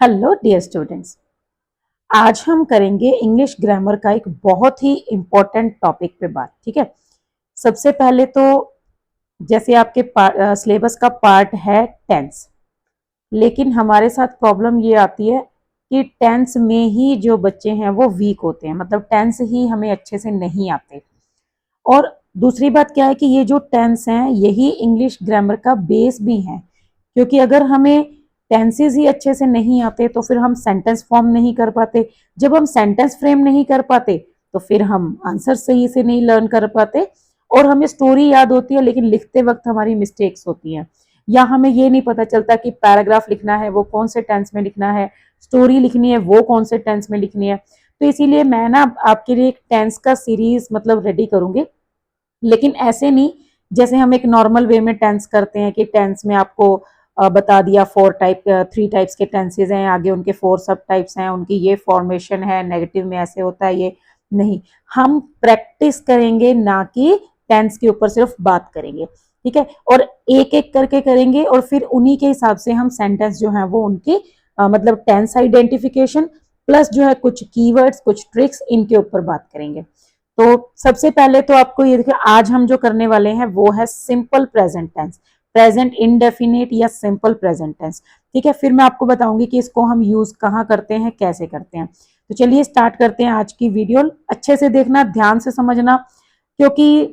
Hello dear students. आज हम करेंगे इंग्लिश ग्रामर का एक बहुत ही इम्पोर्टेंट टॉपिक पे बात। ठीक है। सबसे पहले तो जैसे आपके सिलेबस का पार्ट है टेंस, लेकिन हमारे साथ प्रॉब्लम ये आती है कि टेंस में ही जो बच्चे हैं वो वीक होते हैं, मतलब टेंस ही हमें अच्छे से नहीं आते। और दूसरी बात क्या है कि ये जो टेंस हैं यही इंग्लिश ग्रामर का बेस भी है, क्योंकि अगर हमें टेंसेस ही अच्छे से नहीं आते तो फिर हम सेंटेंस फॉर्म नहीं कर पाते। जब हम सेंटेंस फ्रेम नहीं कर पाते तो फिर हम आंसर सही से नहीं लर्न कर पाते, और हमें स्टोरी याद होती है लेकिन लिखते वक्त हमारी मिस्टेक्स होती हैं, या हमें ये नहीं पता चलता कि पैराग्राफ लिखना है वो कौन से टेंस में लिखना है, स्टोरी लिखनी है वो कौन से टेंस में लिखनी है। तो इसीलिए मैं ना आपके लिए एक टेंस का सीरीज मतलब रेडी करूंगी, लेकिन ऐसे नहीं जैसे हम एक नॉर्मल वे में टेंस करते हैं कि टेंस में आपको बता दिया थ्री टाइप्स के टेंसेज हैं, आगे उनके फोर सब टाइप्स हैं, उनकी ये फॉर्मेशन है, नेगेटिव में ऐसे होता है। ये नहीं, हम प्रैक्टिस करेंगे ना कि टेंस के ऊपर सिर्फ बात करेंगे। ठीक है। और एक एक करके करेंगे और फिर उन्हीं के हिसाब से हम सेंटेंस जो है वो उनकी मतलब टेंस आइडेंटिफिकेशन प्लस जो है कुछ कीवर्ड्स कुछ ट्रिक्स इनके ऊपर बात करेंगे। तो सबसे पहले तो आपको ये देखिए, आज हम जो करने वाले हैं वो है simple present tense, present indefinite या सिंपल प्रेजेंट टेंस। ठीक है। फिर मैं आपको बताऊंगी कि इसको हम यूज कहाँ करते हैं, कैसे करते हैं। तो चलिए स्टार्ट करते हैं आज की वीडियो। अच्छे से देखना, ध्यान से समझना, क्योंकि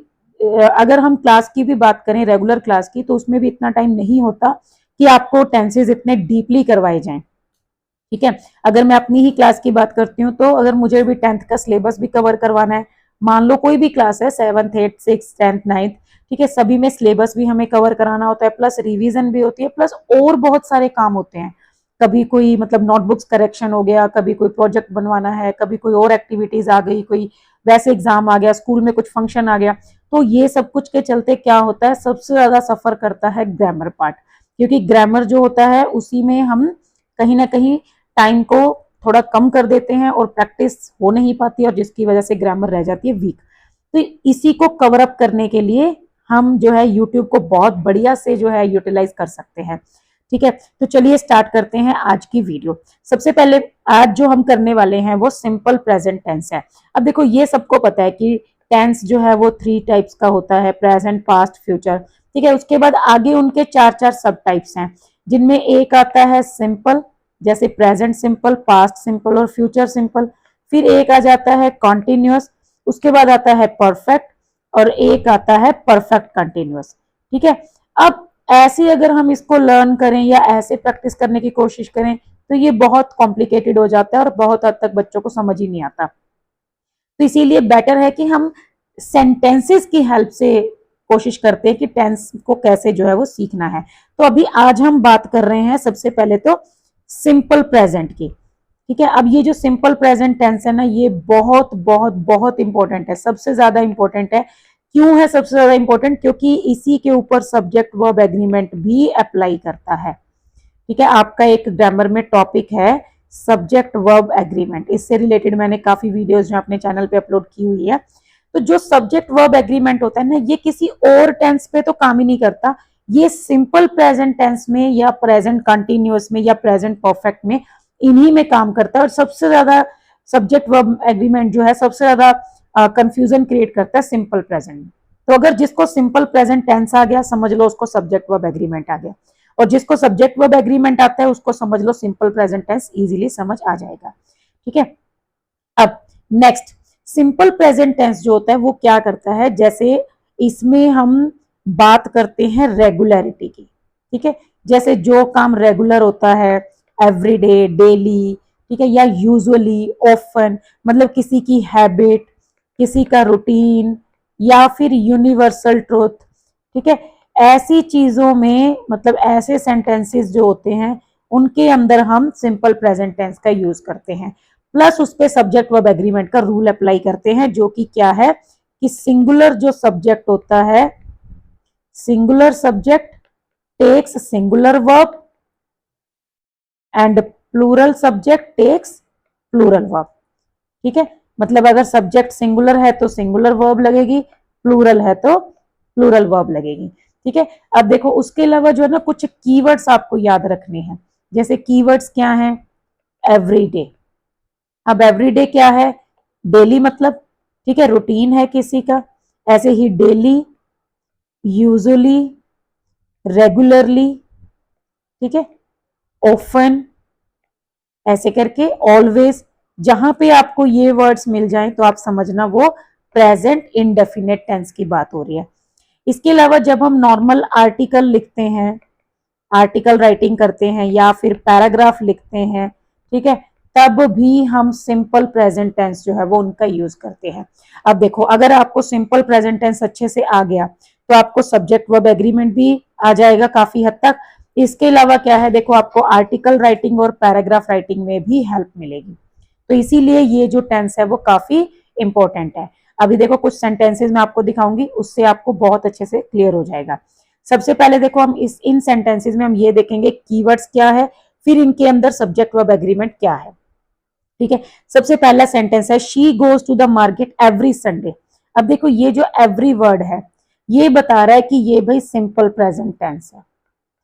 अगर हम क्लास की भी बात करें, रेगुलर क्लास की, तो उसमें भी इतना टाइम नहीं होता कि आपको टेंसेज इतने डीपली करवाए जाएं। ठीक है। अगर मैं अपनी ही क्लास की बात करती हूँ तो अगर मुझे भी 10th का सिलेबस भी कवर करवाना है, मान लो कोई भी क्लास है 7th 8th 6th 10th 9th, ठीक है, सभी में सिलेबस भी हमें कवर कराना होता है, प्लस रिवीजन भी होती है, प्लस और बहुत सारे काम होते हैं। कभी कोई मतलब नोटबुक्स करेक्शन हो गया, कभी कोई प्रोजेक्ट बनवाना है, कभी कोई और एक्टिविटीज आ गई, कोई वैसे एग्जाम आ गया, स्कूल में कुछ फंक्शन आ गया। तो ये सब कुछ के चलते क्या होता है, सबसे ज्यादा सफर करता है ग्रामर पार्ट, क्योंकि ग्रामर जो होता है उसी में हम कहीं ना कहीं टाइम को थोड़ा कम कर देते हैं और प्रैक्टिस हो नहीं पाती, और जिसकी वजह से ग्रामर रह जाती है वीक। तो इसी को कवर अप करने के लिए हम जो है यूट्यूब को बहुत बढ़िया से जो है यूटिलाइज कर सकते हैं। ठीक है। तो चलिए स्टार्ट करते हैं आज की वीडियो। सबसे पहले आज जो हम करने वाले हैं वो सिंपल प्रेजेंट टेंस है। अब देखो, ये सबको पता है कि टेंस जो है वो 3 टाइप्स का होता है, प्रेजेंट पास्ट फ्यूचर। ठीक है। उसके बाद आगे उनके 4 सब टाइप्स हैं, जिनमें एक आता है सिंपल, जैसे प्रेजेंट सिंपल, पास्ट सिंपल और फ्यूचर सिंपल। फिर एक आ जाता है कॉन्टिन्यूअस, उसके बाद आता है परफेक्ट, और एक आता है परफेक्ट कंटिन्यूअस। ठीक है। अब ऐसे अगर हम इसको लर्न करें या ऐसे प्रैक्टिस करने की कोशिश करें तो ये बहुत कॉम्प्लिकेटेड हो जाता है और बहुत हद तक बच्चों को समझ ही नहीं आता। तो इसीलिए बेटर है कि हम सेंटेंसेस की हेल्प से कोशिश करते हैं कि टेंस को कैसे जो है वो सीखना है। तो अभी आज हम बात कर रहे हैं सबसे पहले तो सिंपल प्रेजेंट की। ठीक है। अब ये जो सिंपल प्रेजेंट टेंस है ना, ये बहुत बहुत बहुत इंपॉर्टेंट है, सबसे ज्यादा इंपॉर्टेंट है। क्यों है सबसे ज्यादा इंपॉर्टेंट? क्योंकि इसी के ऊपर सब्जेक्ट वर्ब एग्रीमेंट भी अप्लाई करता है। ठीक है। आपका एक ग्रामर में टॉपिक है सब्जेक्ट वर्ब एग्रीमेंट, इससे रिलेटेड मैंने काफी वीडियोस जो अपने चैनल पे अपलोड की हुई है। तो जो सब्जेक्ट वर्ब एग्रीमेंट होता है ना, ये किसी और टेंस पे तो काम ही नहीं करता, ये सिंपल प्रेजेंट टेंस में या प्रेजेंट कंटिन्यूअस में या प्रेजेंट परफेक्ट में, इन्हीं में काम करता है। और सबसे ज्यादा सब्जेक्ट वर्ब एग्रीमेंट जो है सबसे ज्यादा कंफ्यूजन क्रिएट करता है सिंपल प्रेजेंट। तो अगर जिसको सिंपल प्रेजेंट टेंस आ गया, समझ लो उसको सब्जेक्ट वर्ब एग्रीमेंट आ गया, और जिसको सब्जेक्ट वर्ब एग्रीमेंट आता है उसको समझ लो सिंपल प्रेजेंट टेंस इजीली समझ आ जाएगा। ठीक है। अब नेक्स्ट, सिंपल प्रेजेंट टेंस जो होता है वो क्या करता है, जैसे इसमें हम बात करते हैं रेगुलरिटी की। ठीक है। जैसे जो काम रेगुलर होता है, एवरीडे, डेली, ठीक है, या यूजुअली, ऑफन, मतलब किसी की हैबिट, किसी का रूटीन, या फिर यूनिवर्सल ट्रूथ। ठीक है। ऐसी चीजों में मतलब ऐसे सेंटेंसेस जो होते हैं उनके अंदर हम सिंपल प्रेजेंट टेंस का यूज करते हैं, प्लस उस पे सब्जेक्ट वर्ब एग्रीमेंट का रूल अप्लाई करते हैं, जो कि क्या है कि सिंगुलर जो सब्जेक्ट होता है, singular subject takes singular verb and plural subject takes plural verb. ठीक है। मतलब अगर सब्जेक्ट सिंगुलर है तो सिंगुलर वर्ब लगेगी, प्लूरल है तो प्लूरल वर्ब लगेगी। ठीक है। अब देखो, उसके अलावा जो है ना कुछ कीवर्ड्स आपको याद रखने हैं। जैसे कीवर्ड्स क्या हैं, एवरी डे। अब एवरी डे क्या है, डेली मतलब, ठीक है, रूटीन है किसी का। ऐसे ही डेली, यूजुअली, रेगुलरली, ठीक है, ऑफन, ऐसे करके ऑलवेज। जहां पे आपको ये वर्ड्स मिल जाएं तो आप समझना वो प्रेजेंट इंडेफिनेट टेंस की बात हो रही है। इसके अलावा जब हम नॉर्मल आर्टिकल लिखते हैं, आर्टिकल राइटिंग करते हैं या फिर पैराग्राफ लिखते हैं, ठीक है, तब भी हम सिंपल प्रेजेंट टेंस जो है वो उनका यूज करते हैं। अब देखो, अगर आपको सिंपल प्रेजेंट टेंस अच्छे से आ गया तो आपको सब्जेक्ट वर्ब एग्रीमेंट भी आ जाएगा काफी हद तक। इसके अलावा क्या है, देखो आपको आर्टिकल राइटिंग और पैराग्राफ राइटिंग में भी हेल्प मिलेगी। तो इसीलिए ये जो टेंस है वो काफी इंपॉर्टेंट है। अभी देखो कुछ सेंटेंसेस मैं आपको दिखाऊंगी, उससे आपको बहुत अच्छे से क्लियर हो जाएगा। सबसे पहले देखो हम इन सेंटेंसेस में हम ये देखेंगे कीवर्ड्स क्या है, फिर इनके अंदर सब्जेक्ट वर्ब एग्रीमेंट क्या है, ठीक है। सबसे पहला सेंटेंस है she goes to the market every Sunday. अब देखो ये जो एवरी वर्ड है ये बता रहा है कि ये भाई सिंपल प्रेजेंट टेंस है,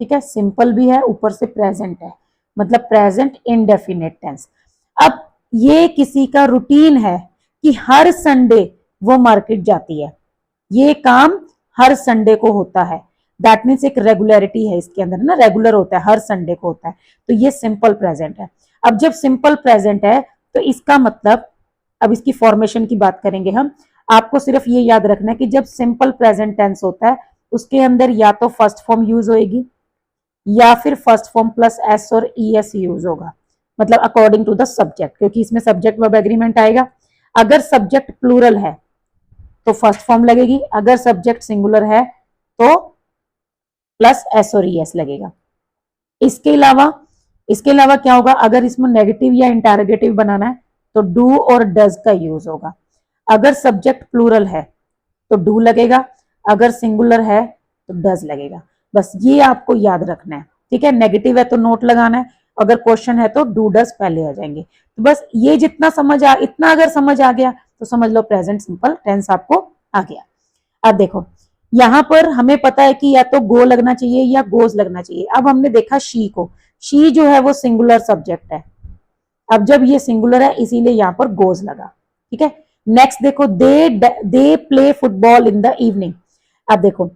ठीक है, सिंपल भी है, ऊपर से प्रेजेंट है, मतलब प्रेजेंट इंडेफिनेट टेंस। अब ये किसी का रूटीन है कि हर संडे वो मार्केट जाती है, ये काम हर संडे को होता है। दैट मीन्स एक रेगुलरिटी है इसके अंदर ना, रेगुलर होता है, हर संडे को होता है, तो ये सिंपल प्रेजेंट है। अब जब सिंपल प्रेजेंट है तो इसका मतलब, अब इसकी फॉर्मेशन की बात करेंगे हम। आपको सिर्फ ये याद रखना है कि जब सिंपल प्रेजेंट टेंस होता है उसके अंदर या तो फर्स्ट फॉर्म यूज होगी या फिर फर्स्ट फॉर्म प्लस एस और ई एस यूज होगा, मतलब अकॉर्डिंग टू द सब्जेक्ट, क्योंकि इसमें सब्जेक्ट वर्ब एग्रीमेंट आएगा। अगर सब्जेक्ट प्लूरल है तो फर्स्ट फॉर्म लगेगी, अगर सब्जेक्ट सिंगुलर है तो प्लस एस और ई एस लगेगा। इसके अलावा क्या होगा, अगर इसमें नेगेटिव या इंटरोगेटिव बनाना है तो डू और डज का यूज होगा। अगर सब्जेक्ट प्लूरल है तो डू लगेगा, अगर सिंगुलर है तो डज लगेगा। बस ये आपको याद रखना है, ठीक है। नेगेटिव है तो नोट लगाना है, अगर क्वेश्चन है तो डू डज पहले आ जाएंगे। तो बस ये इतना अगर समझ आ गया तो समझ लो प्रेजेंट सिंपल टेंस आपको आ गया। अब देखो यहां पर हमें पता है कि या तो गो लगना चाहिए या गोज लगना चाहिए। अब हमने देखा शी को, शी जो है वो सिंगुलर सब्जेक्ट है, अब जब ये सिंगुलर है इसीलिए यहां पर गोज लगा, ठीक है। नेक्स्ट देखो, दे play football in the evening. अब देखो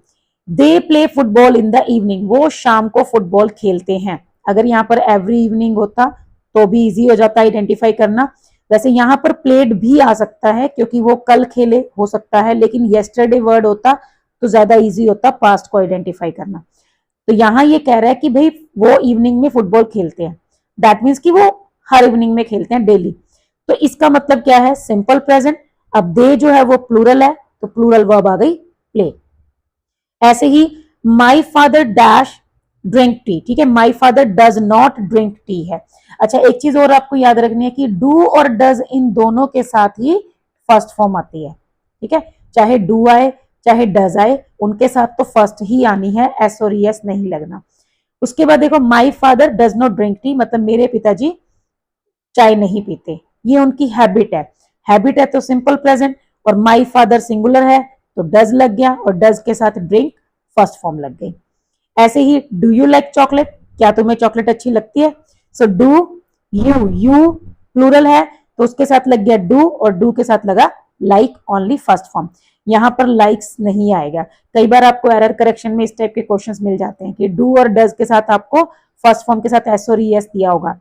दे play football in the evening, वो शाम को फुटबॉल खेलते हैं। अगर यहाँ पर एवरी इवनिंग होता तो भी इजी हो जाता आइडेंटिफाई करना। वैसे यहाँ पर प्लेड भी आ सकता है क्योंकि वो कल खेले हो सकता है, लेकिन येस्टरडे वर्ड होता तो ज्यादा इजी होता पास्ट को आइडेंटिफाई करना। तो यहाँ ये कह रहा है कि भाई वो इवनिंग में फुटबॉल खेलते हैं, दैट मीन्स कि वो हर इवनिंग में खेलते हैं, डेली। तो इसका मतलब क्या है, सिंपल प्रेजेंट। अब दे जो है वो प्लूरल है तो प्लूरल वर्ब आ गई प्ले। ऐसे ही my father dash drink tea, ठीक है, my father does not drink tea है। अच्छा एक चीज और आपको याद रखनी है कि डू और डज इन दोनों के साथ ही फर्स्ट फॉर्म आती है, ठीक है, चाहे डू आए चाहे डज आए उनके साथ तो फर्स्ट ही आनी है, एस और एस नहीं लगना। उसके बाद देखो माई father does not drink T, मतलब मेरे पिताजी चाय नहीं पीते, ये उनकी हैबिट है। हैबिट है तो सिंपल प्रेजेंट, और माई फादर सिंगुलर है तो डज लग गया, और डज के साथ ड्रिंक फर्स्ट फॉर्म लग गई। ऐसे ही डू यू लाइक चॉकलेट, क्या तुम्हें चॉकलेट अच्छी लगती है, सो डू यू प्लूरल है तो उसके साथ लग गया डू, और डू के साथ लगा लाइक ओनली फर्स्ट फॉर्म। यहाँ पर लाइक्स नहीं आएगा। कई बार आपको एरर करेक्शन में इस टाइप के क्वेश्चंस मिल जाते हैं कि डू और डज के साथ आपको फर्स्ट फॉर्म के साथ एस और ई एस दिया होगा,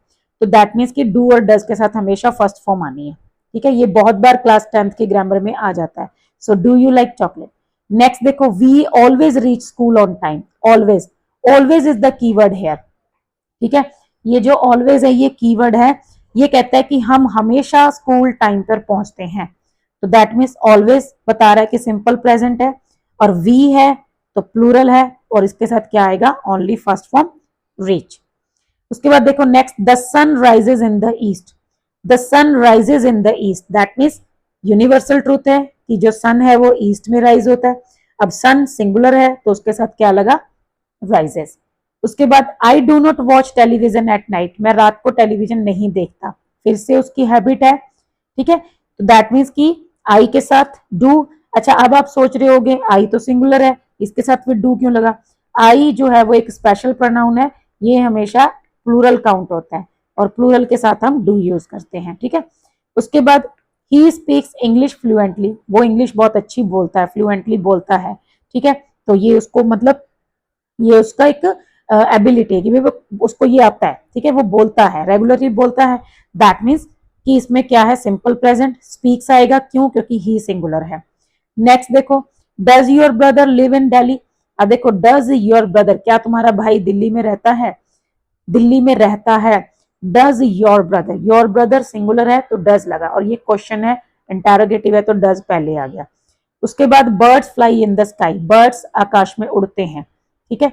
तो दैट मीन्स कि डू और डज के साथ हमेशा फर्स्ट फॉर्म आनी है, ठीक है। ये बहुत बार क्लास 10th के ग्रामर में आ जाता है। So do you like chocolate. Next देखो, we always reach school on time. Always, always is the keyword here, ठीक है। ये जो ऑलवेज है ये कीवर्ड है, ये कहता है कि हम हमेशा स्कूल टाइम पर पहुंचते हैं। तो दैट मीन्स ऑलवेज बता रहा है कि सिंपल प्रेजेंट है, और वी है तो प्लूरल है, और इसके साथ क्या आएगा, ओनली फर्स्ट फॉर्म रीच। उसके बाद देखो next, the sun rises in the east. The sun rises in the east, that means universal truth है कि जो सन है वो ईस्ट में राइज होता है। अब सन सिंगुलर है तो उसके साथ क्या लगा, राइजेस। उसके बाद आई do not watch television at night, मैं रात को टेलीविजन नहीं देखता, फिर से उसकी हैबिट है, ठीक है। तो दैट मीन्स कि आई के साथ डू। अच्छा अब आप सोच रहे होगे आई तो सिंगुलर है, इसके साथ फिर डू क्यों लगा। आई जो है वो एक स्पेशल प्रोनाउन है, ये हमेशा प्लूरल काउंट होता है, और प्लूरल के साथ हम डू यूज करते हैं, ठीक है। उसके बाद ही स्पीक्स इंग्लिश फ्लुएंटली, वो इंग्लिश बहुत अच्छी बोलता है, फ्लुएंटली बोलता है, ठीक है। तो ये उसको मतलब ये उसका एक एबिलिटी है कि वो उसको ये आता है, ठीक है, वो बोलता है, रेगुलरली बोलता है। दैट मीन्स कि इसमें क्या है, सिंपल प्रेजेंट स्पीक्स आएगा, क्यों, क्योंकि ही सिंगुलर है। नेक्स्ट देखो, does your brother live in Delhi. अब देखो डज योर ब्रदर, क्या तुम्हारा भाई दिल्ली में रहता है, दिल्ली में रहता है। डज योर ब्रदर सिंगुलर है तो डज लगा, और ये क्वेश्चन है, इंटेरोगेटिव है तो डज पहले आ गया। उसके बाद birds fly in the sky, birds आकाश में उड़ते हैं, ठीक है।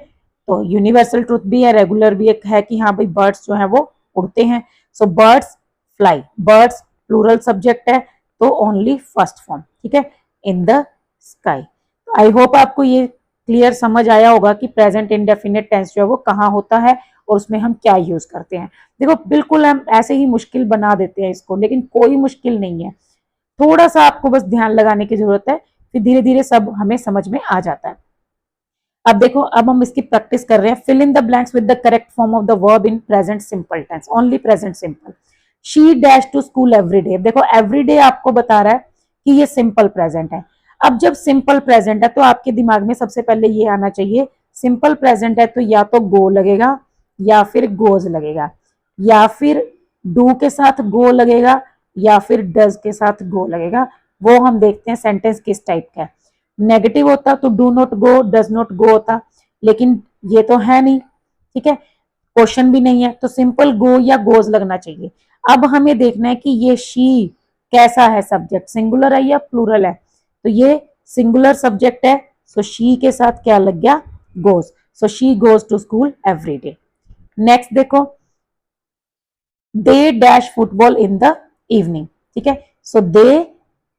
तो यूनिवर्सल ट्रूथ भी है, रेगुलर भी एक है कि हाँ भाई बर्ड्स जो है वो उड़ते हैं। So birds fly, birds plural subject है तो ओनली फर्स्ट फॉर्म, ठीक है, in the sky. I hope आपको ये क्लियर समझ आया होगा कि प्रेजेंट इंडेफिनिट टेंस जो है वो कहाँ होता है और उसमें हम क्या यूज करते हैं। देखो बिल्कुल हम ऐसे ही मुश्किल बना देते हैं इसको, लेकिन कोई मुश्किल नहीं है, थोड़ा सा आपको बस ध्यान लगाने की जरूरत है, फिर धीरे धीरे सब हमें समझ में आ जाता है। अब देखो, अब हम इसकी प्रैक्टिस कर रहे हैं। Fill in the blanks with the correct form of the verb in present simple tense, only present simple. She dash to school every day, देखो एवरी डे आपको बता रहा है कि ये सिंपल प्रेजेंट है। अब जब सिंपल प्रेजेंट है तो आपके दिमाग में सबसे पहले ये आना चाहिए, सिंपल प्रेजेंट है तो या तो गो लगेगा या फिर गोज लगेगा, या फिर डू के साथ गो लगेगा या फिर डज के साथ गो लगेगा। वो हम देखते हैं सेंटेंस किस टाइप का है। नेगेटिव होता तो do not go, does not go होता, लेकिन ये तो है नहीं, ठीक है, क्वेश्चन भी नहीं है, तो सिंपल गो या गोज लगना चाहिए। अब हमें देखना है कि ये शी कैसा है, सब्जेक्ट सिंगुलर है या प्लूरल है, तो ये सिंगुलर सब्जेक्ट है, सो शी के साथ क्या लग गया, goes. So she goes to school every day. Next देखो, they dash football in the evening, ठीक है, so they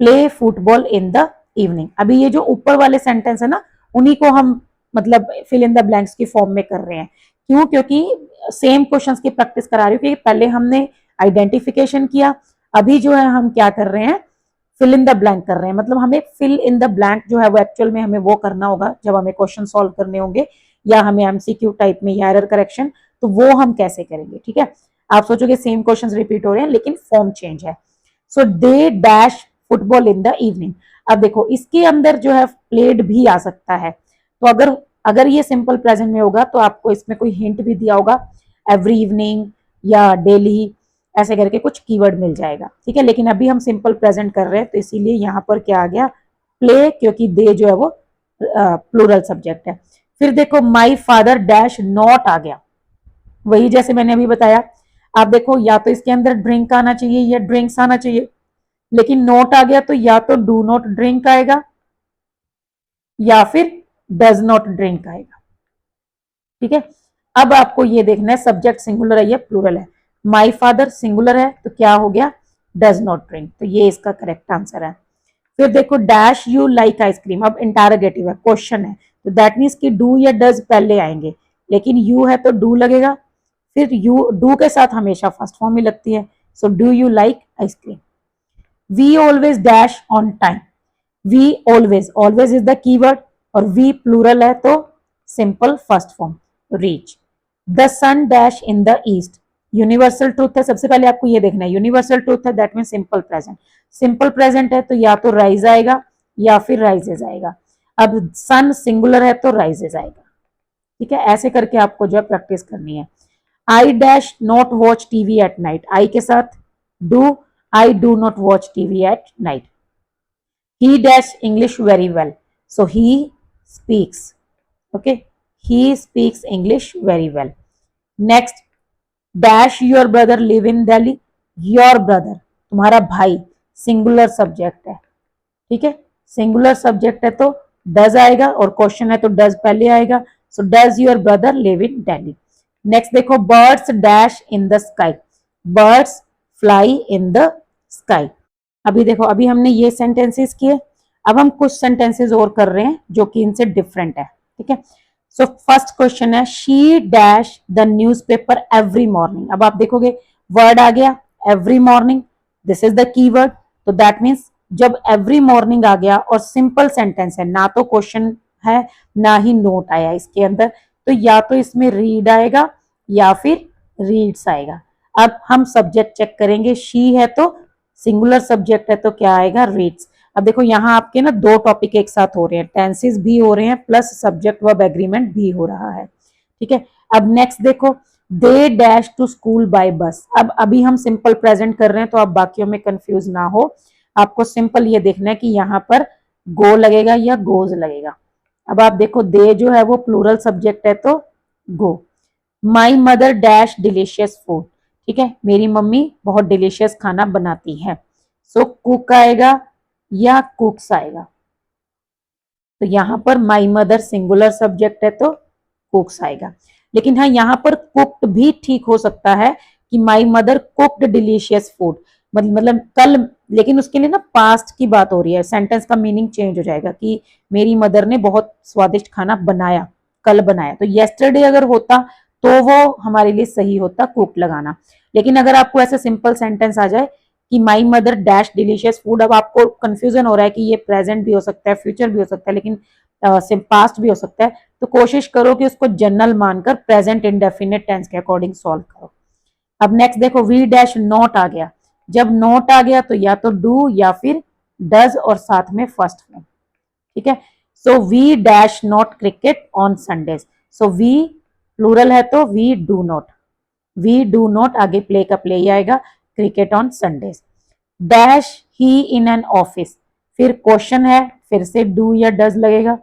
play football in the evening. अभी ये जो ऊपर वाले सेंटेंस है ना, उन्हीं को हम मतलब फिल इन द ब्लैंक्स की फॉर्म में कर रहे हैं। क्यों, क्योंकि सेम क्वेश्चंस की प्रैक्टिस करा रही हूँ, क्योंकि पहले हमने आइडेंटिफिकेशन किया, अभी जो है हम क्या कर रहे हैं, फिल इन द ब्लैंक कर रहे हैं। मतलब हमें फिल इन द ब्लैंक जो है वो एक्चुअल में हमें वो करना होगा जब हमें क्वेश्चन सॉल्व करने होंगे, या हमें एमसीक्यू टाइप में या एरर करेक्शन, तो वो हम कैसे करेंगे, ठीक है। आप सोचोगे सेम क्वेश्चंस रिपीट हो रहे हैं, लेकिन फॉर्म चेंज है। So they dash football in the evening. अब देखो इसके अंदर जो है प्लेड भी आ सकता है, तो अगर अगर ये सिंपल प्रेजेंट में होगा तो आपको इसमें कोई हिंट भी दिया होगा, एवरी इवनिंग या डेली, ऐसे करके कुछ कीवर्ड मिल जाएगा, ठीक है। लेकिन अभी हम सिंपल प्रेजेंट कर रहे हैं तो इसीलिए यहाँ पर क्या आ गया, प्ले, क्योंकि दे जो है वो प्लूरल सब्जेक्ट है। फिर देखो माई फादर डैश नॉट आ गया, वही जैसे मैंने अभी बताया। आप देखो या तो इसके अंदर ड्रिंक आना चाहिए या ड्रिंक्स आना चाहिए, लेकिन नोट आ गया तो या तो डू नॉट ड्रिंक आएगा या फिर डज नॉट ड्रिंक आएगा, ठीक है। अब आपको ये देखना है सब्जेक्ट सिंगुलर है या प्लूरल है। माई फादर सिंगुलर है तो क्या हो गया, डज नॉट ड्रिंक, तो ये इसका करेक्ट आंसर है। फिर देखो डैश यू लाइक आइसक्रीम, अब इंटरोगेटिव है, क्वेश्चन है, तो दैट मीन्स कि डू या डज पहले आएंगे, लेकिन यू है तो डू लगेगा, फिर यू डू के साथ हमेशा फर्स्ट फॉर्म ही लगती है, so do you like ice cream. We always dash on time, we always, always is the keyword, और वी प्लूरल है तो simple first form reach. The sun dash in the east, universal truth है, सबसे पहले आपको ये देखना है, यूनिवर्सल ट्रूथ है that mean simple present, simple present है तो या तो राइज आएगा या फिर राइजेज आएगा। अब सन सिंगुलर है तो राइजेज आएगा, ठीक है। ऐसे करके आपको जो है प्रैक्टिस करनी है। I dash not watch TV at night, I के साथ do, I do not watch TV at night. he dash English very well, so he speaks, okay, he speaks English very well. Next, dash your brother live in Delhi, your brother तुम्हारा भाई singular subject है, ठीक है, singular subject है तो does आएगा, और question है तो डज पहले आएगा, so does your brother live in Delhi. Next देखो birds dash in the sky, birds fly in the sky. अभी देखो अभी हमने ये सेंटेंसेस किए, अब हम कुछ सेंटेंसेस और कर रहे हैं जो कि इनसे डिफरेंट है, ठीक है। सो फर्स्ट क्वेश्चन है she dash the newspaper every morning. अब आप देखोगे वर्ड आ गया every morning, this is the keyword, तो दैट मीन्स जब एवरी मॉर्निंग आ गया और सिंपल सेंटेंस है, ना तो क्वेश्चन है ना ही नोट आया इसके अंदर, तो या तो इसमें रीड आएगा या फिर रीड्स आएगा। अब हम सब्जेक्ट चेक करेंगे, शी है तो सिंगुलर सब्जेक्ट है तो क्या आएगा, रीड्स। अब देखो यहाँ आपके ना दो टॉपिक एक साथ हो रहे हैं, टेंसेस भी हो रहे हैं प्लस सब्जेक्ट वर्ब एग्रीमेंट भी हो रहा है, ठीक है। अब नेक्स्ट देखो, they dash to school by bus. अब अभी हम सिंपल प्रेजेंट कर रहे हैं तो आप बाकियों में कंफ्यूज ना हो, आपको सिंपल ये देखना है कि यहाँ पर गो लगेगा या गोज लगेगा। अब आप देखो दे जो है वो प्लूरल सब्जेक्ट है तो go. My mother dash delicious food, ठीक है, मेरी मम्मी बहुत डिलीशियस खाना बनाती है। सो कुक आएगा या कुक्स आएगा, तो यहां पर माई मदर सिंगुलर सब्जेक्ट है तो कुक्स आएगा। लेकिन हाँ यहाँ पर कुक्ड भी ठीक हो सकता है कि my mother cooked delicious food, मतलब कल, लेकिन उसके लिए ना पास्ट की बात हो रही है, सेंटेंस का मीनिंग चेंज हो जाएगा कि मेरी मदर ने बहुत स्वादिष्ट खाना बनाया, कल बनाया। तो येस्टरडे अगर होता तो वो हमारे लिए सही होता कुक्ड लगाना। लेकिन अगर आपको ऐसे सिंपल सेंटेंस आ जाए कि माई मदर डैश डिलीशियस फूड, अब आपको कंफ्यूजन हो रहा है कि ये प्रेजेंट भी हो सकता है, फ्यूचर भी हो सकता है, लेकिन पास्ट भी हो सकता है, तो कोशिश करो कि उसको जनरल मानकर प्रेजेंट इंडेफिनिट टेंस के अकॉर्डिंग सॉल्व करो। अब नेक्स्ट देखो, वी डैश नॉट आ गया। जब नॉट आ गया तो या तो डू या फिर डज और साथ में फर्स्ट फॉर्म, ठीक है। So we dash not cricket on Sundays. So we plural है तो we do not, we do not आगे प्ले का प्ले ही आएगा, cricket on Sundays. Dash he in an office, फिर क्वेश्चन है, फिर से डू या डज लगेगा,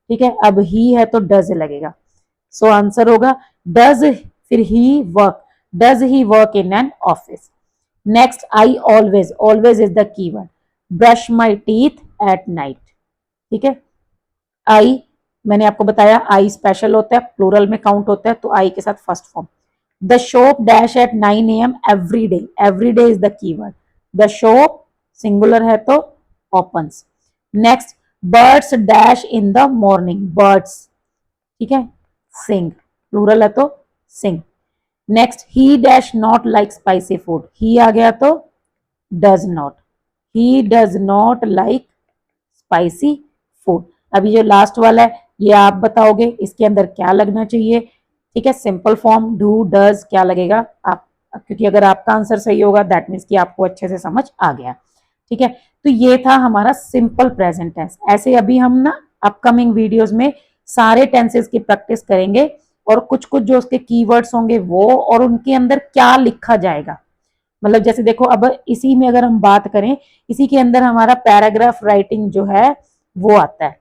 ठीक है। अब ही है तो डज लगेगा, सो आंसर होगा डज, फिर he work, does he work in an office. Next, I always, always is the keyword, brush my teeth at night, ठीक है। आई मैंने आपको बताया आई स्पेशल होता है, प्लूरल में काउंट होता है, तो आई के साथ first form. The shop dash at 9 AM every day, every day is the keyword, the shop singular है तो opens. Next, birds dash in the morning, birds, ठीक है, सिंग, प्लूरल है तो sing. Next, he dash not like spicy food, he आ गया तो does not, he does not like spicy food. अभी जो लास्ट वाला है ये आप बताओगे इसके अंदर क्या लगना चाहिए, ठीक है। सिंपल फॉर्म डू डज क्या लगेगा आप, क्योंकि अगर आपका आंसर सही होगा दैट मीन्स कि आपको अच्छे से समझ आ गया, ठीक है। तो ये था हमारा सिंपल प्रेजेंट टेंस। ऐसे अभी हम ना अपकमिंग वीडियोस में सारे टेंसेस की प्रैक्टिस करेंगे और कुछ कुछ जो उसके कीवर्ड्स होंगे वो, और उनके अंदर क्या लिखा जाएगा, मतलब जैसे देखो अब इसी में अगर हम बात करें, इसी के अंदर हमारा पैराग्राफ राइटिंग जो है वो आता है,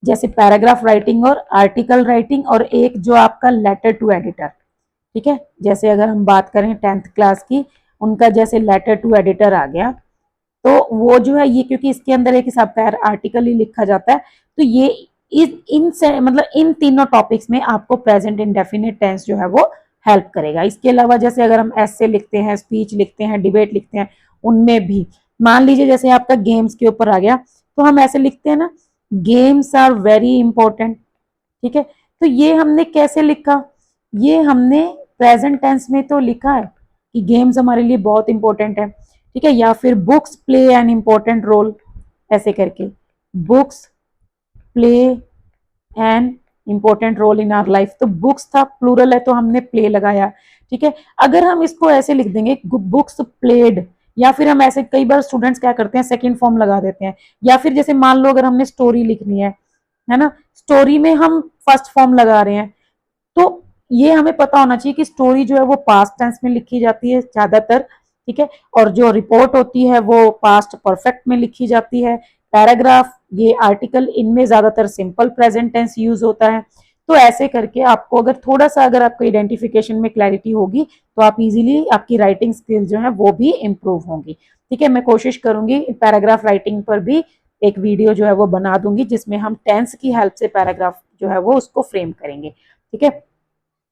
जैसे पैराग्राफ राइटिंग और आर्टिकल राइटिंग, और एक जो आपका लेटर टू एडिटर, ठीक है। जैसे अगर हम बात करें 10th क्लास की, उनका जैसे लेटर टू एडिटर आ गया, तो वो जो है ये क्योंकि इसके अंदर एक हिसाब का आर्टिकल ही लिखा जाता है, तो ये इन से मतलब इन तीनों टॉपिक्स में आपको प्रेजेंट इंडेफिनिट टेंस जो है वो हेल्प करेगा। इसके अलावा जैसे अगर हम एसे लिखते हैं, स्पीच लिखते हैं, डिबेट लिखते हैं, उनमें भी मान लीजिए जैसे आपका गेम्स के ऊपर आ गया, तो हम ऐसे लिखते हैं ना, गेम्स आर वेरी इंपॉर्टेंट, ठीक है। तो ये हमने कैसे लिखा, ये हमने प्रेजेंट टेंस में तो लिखा है कि गेम्स हमारे लिए बहुत इंपॉर्टेंट है, ठीक है। या फिर books play an important role, ऐसे करके books play an important role in our life, तो बुक्स था, प्लूरल है तो हमने प्ले लगाया, ठीक है। अगर हम इसको ऐसे लिख देंगे बुक्स प्लेड, या फिर हम ऐसे कई बार स्टूडेंट्स क्या करते हैं सेकंड फॉर्म लगा देते हैं, या फिर जैसे मान लो अगर हमने स्टोरी लिखनी है ना, स्टोरी में हम फर्स्ट फॉर्म लगा रहे हैं, तो ये हमें पता होना चाहिए कि स्टोरी जो है वो पास्ट टेंस में लिखी जाती है ज्यादातर, ठीक है, और जो रिपोर्ट होती है वो पास्ट परफेक्ट में लिखी जाती है। पैराग्राफ, ये आर्टिकल, इनमें ज्यादातर सिंपल प्रेजेंट टेंस यूज होता है। तो ऐसे करके आपको अगर थोड़ा सा अगर आपको आइडेंटिफिकेशन में क्लैरिटी होगी तो आप इजीली आपकी राइटिंग स्किल जो है वो भी इम्प्रूव होंगी, ठीक है। मैं कोशिश करूंगी पैराग्राफ राइटिंग पर भी एक वीडियो जो है वो बना दूंगी जिसमें हम टेंस की हेल्प से पैराग्राफ जो है वो उसको फ्रेम करेंगे, ठीक है।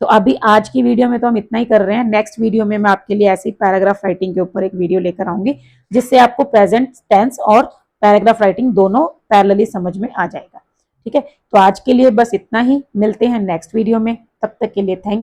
तो अभी आज की वीडियो में तो हम इतना ही कर रहे हैं, नेक्स्ट वीडियो में मैं आपके लिए ऐसी पैराग्राफ राइटिंग के ऊपर एक वीडियो लेकर आऊंगी जिससे आपको प्रेजेंट टेंस और पैराग्राफ राइटिंग दोनों पैरेलली समझ में आ जाएगा, ठीक है। तो आज के लिए बस इतना ही, मिलते हैं नेक्स्ट वीडियो में, तब तक के लिए थैंक